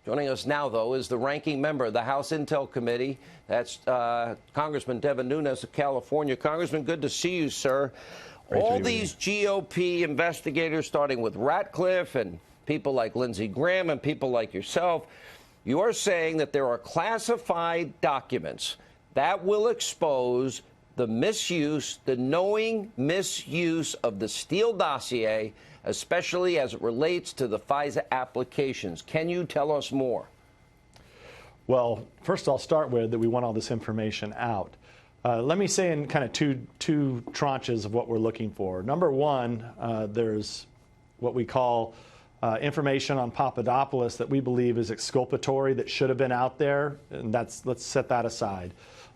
Joining us now, though, is the ranking member of the House Intel Committee. That's Congressman Devin Nunes of California. Congressman, good to see you, sir. All these GOP investigators, starting with Ratcliffe and people like Lindsey Graham and people like yourself, you are saying that there are classified documents that will expose the misuse, the knowing misuse of the Steele dossier, especially as it relates to the FISA applications. Can you tell us more? Well, first I'll start with that we want all this information out. Let me say in kind of two tranches of what we're looking for. Number one, there's what we call information on Papadopoulos that we believe is exculpatory that should have been out there, and let's set that aside.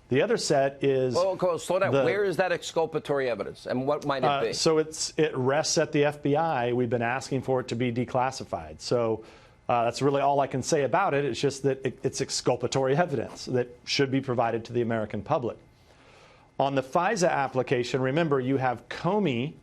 The other set is... Well, slow down. Where is that exculpatory evidence, and what might it be? So it rests at the FBI. We've been asking for it to be declassified. So that's really all I can say about it. It's just that it's exculpatory evidence that should be provided to the American public. On the FISA application, remember, you have Comey,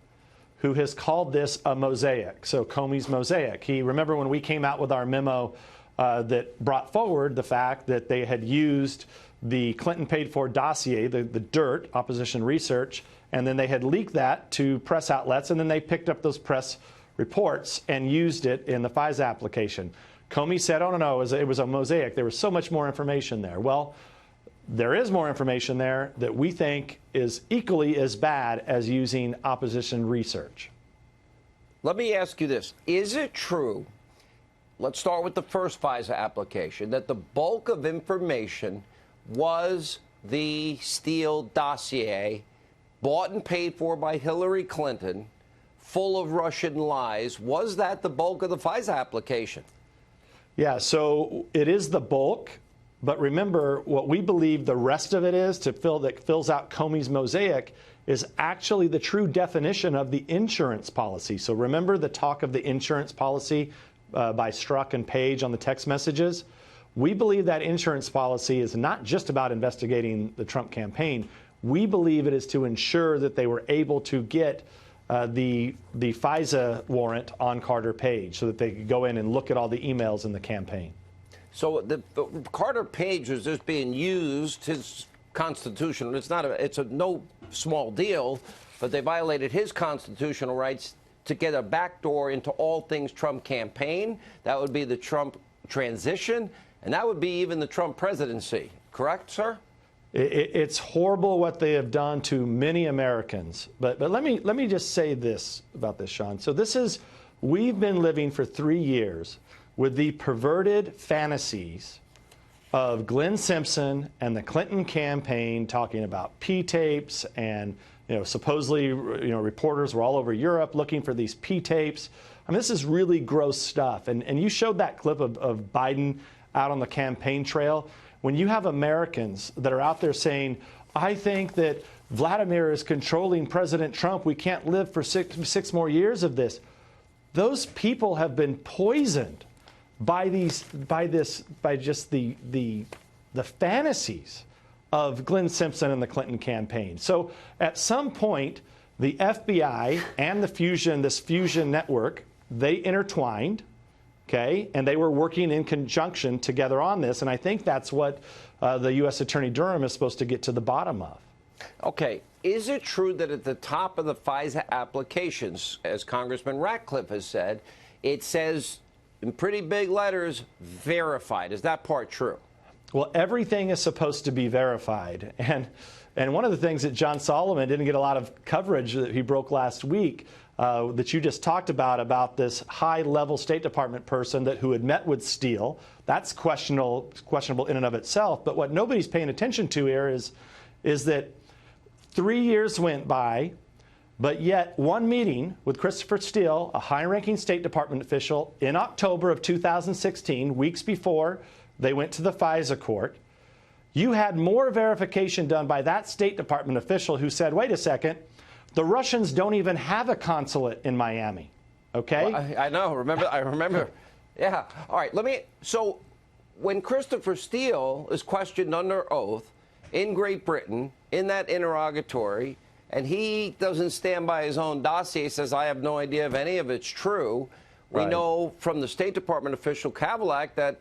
who has called this a mosaic. So Comey's mosaic. Remember when we came out with our memo that brought forward the fact that they had used the Clinton paid-for dossier, the dirt, opposition research, and then they had leaked that to press outlets, and then they picked up those press reports and used it in the FISA application. Comey said, oh, no, it was a mosaic. There was so much more information there. Well, there is more information there that we think is equally as bad as using opposition research. Let me ask you this. Is it true, let's start with the first FISA application, that the bulk of information was the Steele dossier, bought and paid for by Hillary Clinton, full of Russian lies? Was that the bulk of the FISA application? Yeah, so it is the bulk. But remember, what we believe the rest of it is that fills out Comey's mosaic is actually the true definition of the insurance policy. So remember the talk of the insurance policy by Strzok and Page on the text messages? We believe that insurance policy is not just about investigating the Trump campaign. We believe it is to ensure that they were able to get the FISA warrant on Carter Page so that they could go in and look at all the emails in the campaign. So the Carter Page was just being used, his constitution. It's no small deal, but they violated his constitutional rights to get a backdoor into all things Trump campaign. That would be the Trump transition, and that would be even the Trump presidency. Correct, sir? It's horrible what they have done to many Americans. But let me just say this about this, Sean. So we've been living for 3 years with the perverted fantasies of Glenn Simpson and the Clinton campaign talking about P-tapes and, supposedly, reporters were all over Europe looking for these P-tapes. I mean, this is really gross stuff. And you showed that clip of Biden out on the campaign trail. When you have Americans that are out there saying, I think that Vladimir is controlling President Trump, we can't live for six more years of this. Those people have been poisoned by just the fantasies of Glenn Simpson and the Clinton campaign. So at some point, the FBI and this fusion network, they intertwined, okay, and they were working in conjunction together on this. And I think that's what the U.S. Attorney Durham is supposed to get to the bottom of. Okay. Is it true that at the top of the FISA applications, as Congressman Ratcliffe has said, it says in pretty big letters, verified? Is that part true? Well, everything is supposed to be verified. And one of the things that John Solomon didn't get a lot of coverage that he broke last week that you just talked about this high-level State Department person who had met with Steele, that's questionable in and of itself. But what nobody's paying attention to here is that 3 years went by, but yet one meeting with Christopher Steele, a high-ranking State Department official, in October of 2016, weeks before they went to the FISA court, you had more verification done by that State Department official who said, wait a second, the Russians don't even have a consulate in Miami, okay? Well, I know. I remember. Yeah. All right. So when Christopher Steele is questioned under oath in Great Britain in that interrogatory, and he doesn't stand by his own dossier, says, I have no idea if any of it's true. We know from the State Department official, Cavalack, that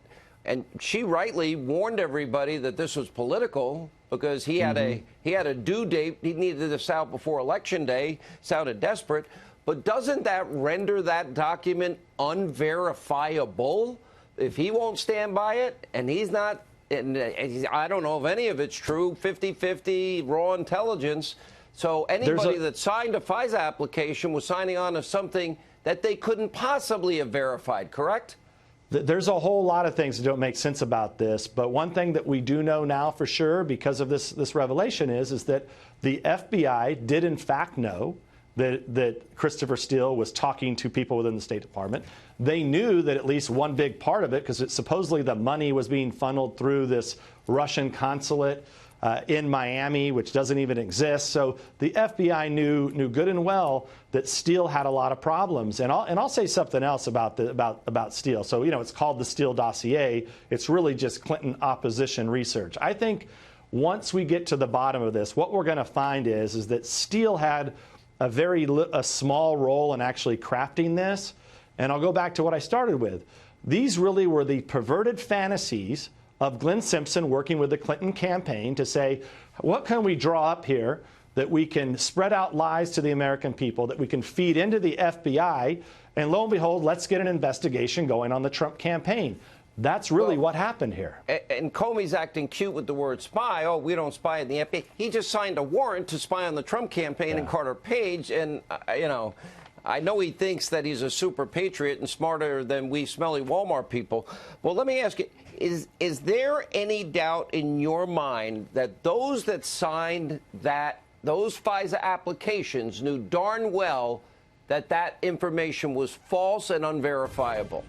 And she rightly warned everybody that this was political because he had a due date. He needed this out before Election Day. Sounded desperate. But doesn't that render that document unverifiable? If he won't stand by it and he's not, and I don't know if any of it's true, 50-50 raw intelligence. So anybody that signed a FISA application was signing on to something that they couldn't possibly have verified, correct? There's a whole lot of things that don't make sense about this, but one thing that we do know now for sure because of this revelation is that the FBI did in fact know that Christopher Steele was talking to people within the State Department. They knew that at least one big part of it, because supposedly the money was being funneled through this Russian consulate in Miami, which doesn't even exist. So the FBI knew good and well that Steele had a lot of problems. And I'll say something else about Steele. So, you know, it's called the Steele dossier. It's really just Clinton opposition research. I think once we get to the bottom of this, what we're going to find is that Steele had a small role in actually crafting this. And I'll go back to what I started with. These really were the perverted fantasies of Glenn Simpson working with the Clinton campaign to say, what can we draw up here that we can spread out lies to the American people, that we can feed into the FBI, and lo and behold, let's get an investigation going on the Trump campaign. That's really what happened here. And Comey's acting cute with the word spy. Oh, we don't spy in the FBI. He just signed a warrant to spy on the Trump campaign and Carter Page. And, you know, I know he thinks that he's a super patriot and smarter than we smelly Walmart people. Well, let me ask you, is there any doubt in your mind that those that signed those FISA applications knew darn well that that information was false and unverifiable?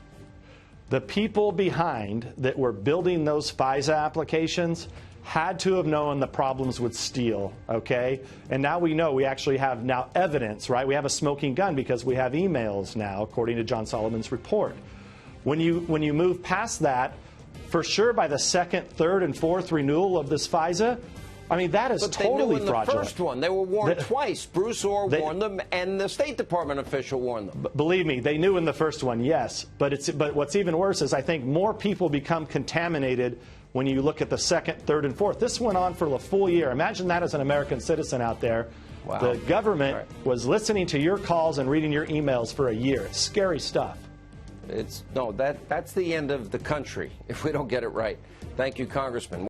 The people behind that were building those FISA applications had to have known the problems with Steele, okay? And now we know, we actually have now evidence, right? We have a smoking gun because we have emails now, according to John Solomon's report. When you move past that, for sure by the second, third, and fourth renewal of this FISA, I mean, that is totally fraudulent. But they knew in the first one. They were warned twice. Bruce Orr warned them, and the State Department official warned them. Believe me, they knew in the first one, yes. But what's even worse is I think more people become contaminated when you look at the second, third, and fourth. This went on for a full year. Imagine that as an American citizen out there. Wow. The government was listening to your calls and reading your emails for a year. It's scary stuff. That's the end of the country if we don't get it right. Thank you, Congressman.